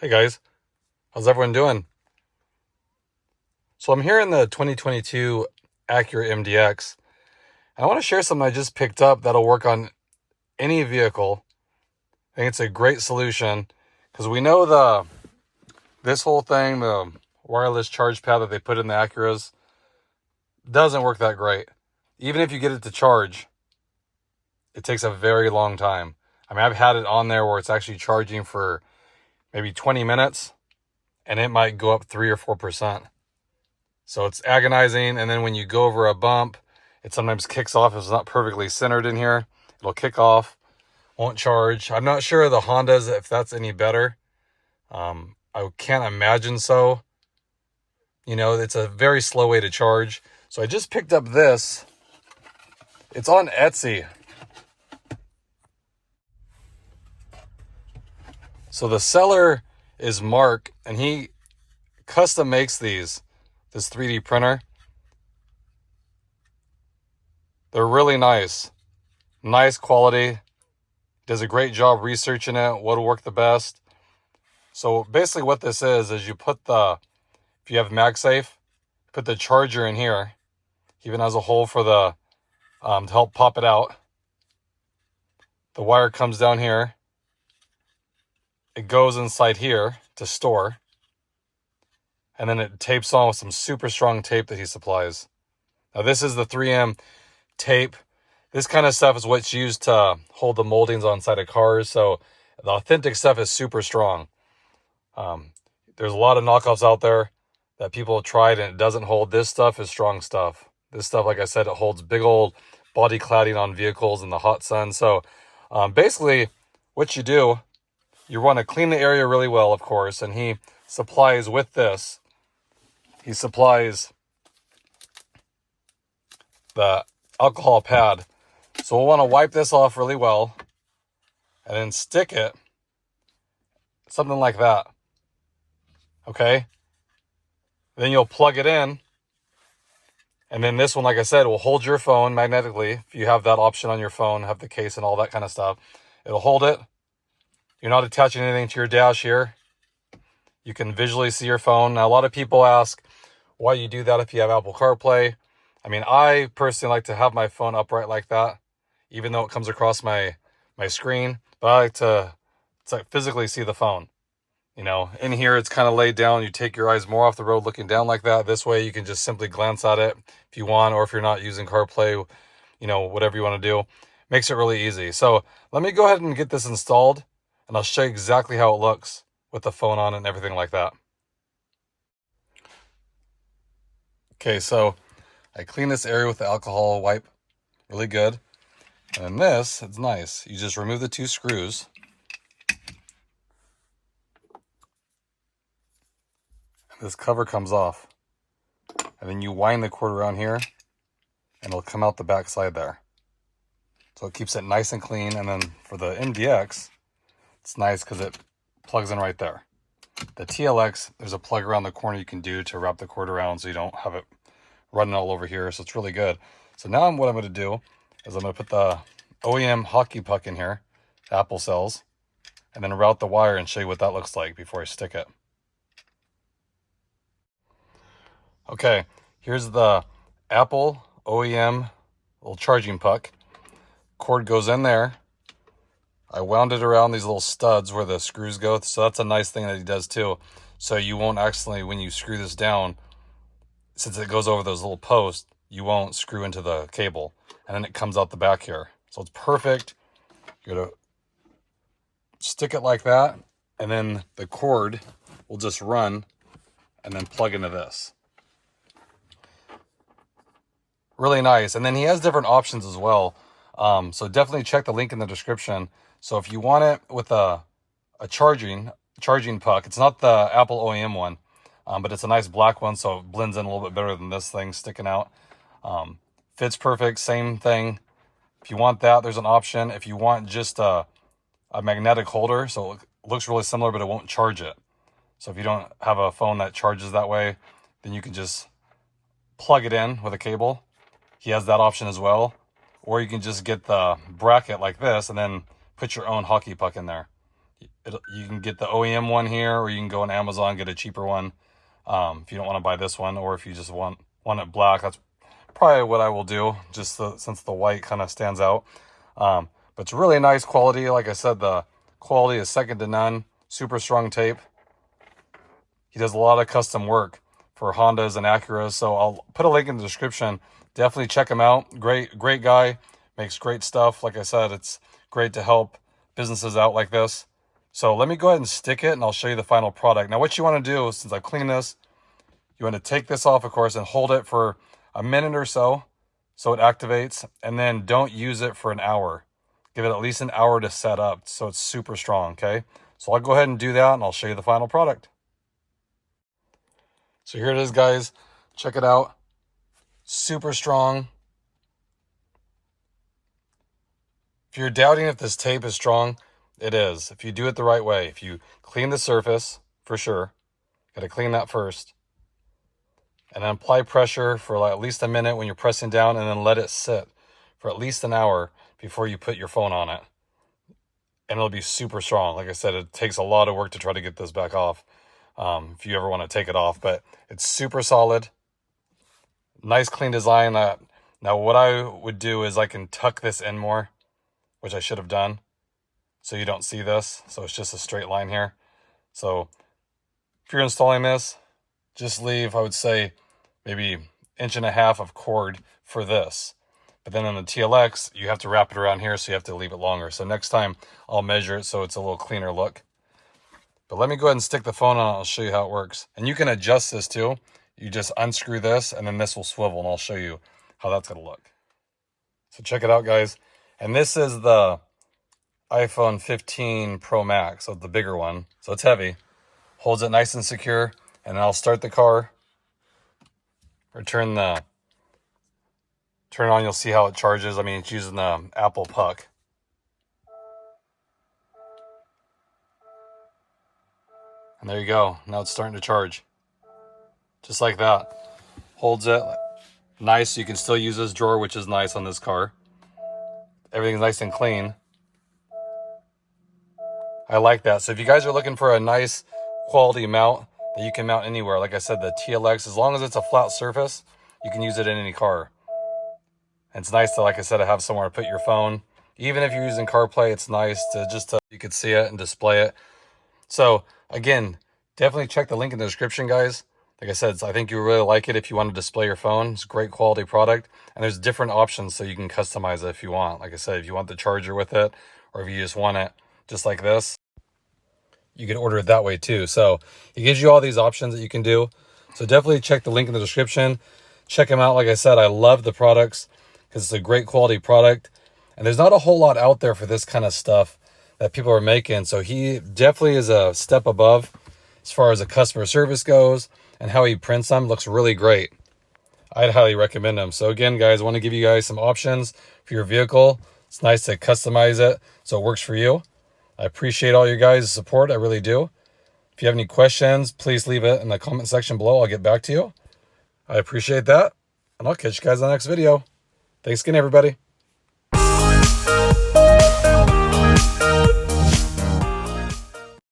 Hey guys, how's everyone doing? So I'm here in the 2022 Acura MDX, and I want to share something I just picked up that'll work on any vehicle. I think it's a great solution because we know this whole thing, the wireless charge pad that they put in the Acuras, doesn't work that great. Even if you get it to charge, it takes a very long time. I mean, I've had it on there where it's actually charging for maybe 20 minutes, and it might go up 3 or 4%. So it's agonizing, and then when you go over a bump, it sometimes kicks off. If it's not perfectly centered in here, it'll kick off, won't charge. I'm not sure of the Hondas if that's any better. I can't imagine so. You know, it's a very slow way to charge. So I just picked up this. It's on Etsy. So the seller is Mark, and he custom makes this 3D printer. They're really nice. Nice quality. Does a great job researching it, what'll work the best. So basically what this is you put if you have MagSafe, put the charger in here. Even has a hole for the, to help pop it out. The wire comes down here. It goes inside here to store. And then it tapes on with some super strong tape that he supplies. Now this is the 3M tape. This kind of stuff is what's used to hold the moldings on side of cars. So the authentic stuff is super strong. There's a lot of knockoffs out there that people have tried and it doesn't hold. This stuff is strong stuff. This stuff, like I said, it holds big old body cladding on vehicles in the hot sun. So basically what you do, you want to clean the area really well, of course, and he supplies with this. He supplies the alcohol pad. So we'll want to wipe this off really well and then stick it something like that. Okay? Then you'll plug it in. And then this one, like I said, will hold your phone magnetically. If you have that option on your phone, have the case and all that kind of stuff. It'll hold it. You're not attaching anything to your dash here. You can visually see your phone. Now, a lot of people ask why you do that if you have Apple CarPlay. I mean, I personally like to have my phone upright like that, even though it comes across my screen. But I like to physically see the phone. You know, in here it's kind of laid down. You take your eyes more off the road looking down like that. This way you can just simply glance at it if you want, or if you're not using CarPlay, you know, whatever you want to do. Makes it really easy. So let me go ahead and get this installed, and I'll show you exactly how it looks with the phone on and everything like that. Okay, so I clean this area with the alcohol wipe really good. And then this, it's nice. You just remove the 2 screws. This cover comes off. And then you wind the cord around here, and it'll come out the back side there. So it keeps it nice and clean. And then for the MDX, it's nice because it plugs in right there. The TLX, there's a plug around the corner you can do to wrap the cord around so you don't have it running all over here. So it's really good. So now what I'm going to do is I'm going to put the OEM hockey puck in here, Apple sells, and then route the wire and show you what that looks like before I stick it. Okay, here's the Apple OEM little charging puck. Cord goes in there. I wound it around these little studs where the screws go. So that's a nice thing that he does too. So you won't accidentally, when you screw this down, since it goes over those little posts, you won't screw into the cable. And then it comes out the back here. So it's perfect. You're going to stick it like that. And then the cord will just run and then plug into this. Really nice. And then he has different options as well. So definitely check the link in the description. So if you want it with a charging puck, it's not the Apple OEM one, but it's a nice black one, so it blends in a little bit better than this thing sticking out. Fits perfect, same thing. If you want that, there's an option. If you want just a magnetic holder, so it looks really similar, but it won't charge it. So if you don't have a phone that charges that way, then you can just plug it in with a cable. He has that option as well. Or you can just get the bracket like this and then put your own hockey puck in there. You can get the OEM one here, or you can go on Amazon, get a cheaper one. If you don't want to buy this one, or if you just want it black, that's probably what I will do, just since the white kind of stands out. But it's really nice quality. Like I said, the quality is second to none. Super strong tape. He does a lot of custom work for Hondas and Acuras, so I'll put a link in the description. Definitely check him out. Great guy. Makes great stuff. Like I said, it's great to help businesses out like this. So let me go ahead and stick it, and I'll show you the final product. Now, what you want to do, since I've cleaned this, you want to take this off, of course, and hold it for a minute or so it activates, and then don't use it for an hour. Give it at least an hour to set up so it's super strong, okay? So I'll go ahead and do that, and I'll show you the final product. So here it is, guys. Check it out. Super strong. If you're doubting if this tape is strong, it is. If you do it the right way. If you clean the surface, for sure. Got to clean that first. And then apply pressure for like at least a minute when you're pressing down, and then let it sit for at least an hour before you put your phone on it. And it'll be super strong. Like I said, it takes a lot of work to try to get this back off. If you ever want to take it off, but it's super solid. Nice clean design. Now what I would do is I can tuck this in more, which I should have done, so you don't see this. So it's just a straight line here. So if you're installing this, just leave, I would say, maybe 1.5 inches of cord for this. But then on the TLX, you have to wrap it around here, so you have to leave it longer. So next time I'll measure it so it's a little cleaner look. But let me go ahead and stick the phone on. I'll show you how it works. And you can adjust this too. You just unscrew this, and then this will swivel, and I'll show you how that's going to look. So check it out, guys. And this is the iPhone 15 Pro Max, so the bigger one. So it's heavy. Holds it nice and secure. And I'll start the car, or turn it on. You'll see how it charges. I mean, it's using the Apple Puck. And there you go. Now it's starting to charge. Just like that. Holds it nice. You can still use this drawer, which is nice on this car. Everything's nice and clean. I like that. So if you guys are looking for a nice quality mount that you can mount anywhere, like I said, the TLX, as long as it's a flat surface, you can use it in any car. And it's nice to, like I said, to have somewhere to put your phone. Even if you're using CarPlay, it's nice to you could see it and display it. So again, definitely check the link in the description, guys. Like I said, I think you'll really like it if you want to display your phone. It's a great quality product. And there's different options, so you can customize it if you want. Like I said, if you want the charger with it, or if you just want it just like this, you can order it that way too. So it gives you all these options that you can do. So definitely check the link in the description. Check them out. Like I said, I love the products because it's a great quality product. And there's not a whole lot out there for this kind of stuff that people are making. So he definitely is a step above as far as the customer service goes, and how he prints them looks really great. I'd highly recommend them. So again, guys, I want to give you guys some options for your vehicle. It's nice to customize it so it works for you. I appreciate all your guys' support. I really do. If you have any questions, please leave it in the comment section below. I'll get back to you. I appreciate that. And I'll catch you guys in the next video. Thanks again, everybody.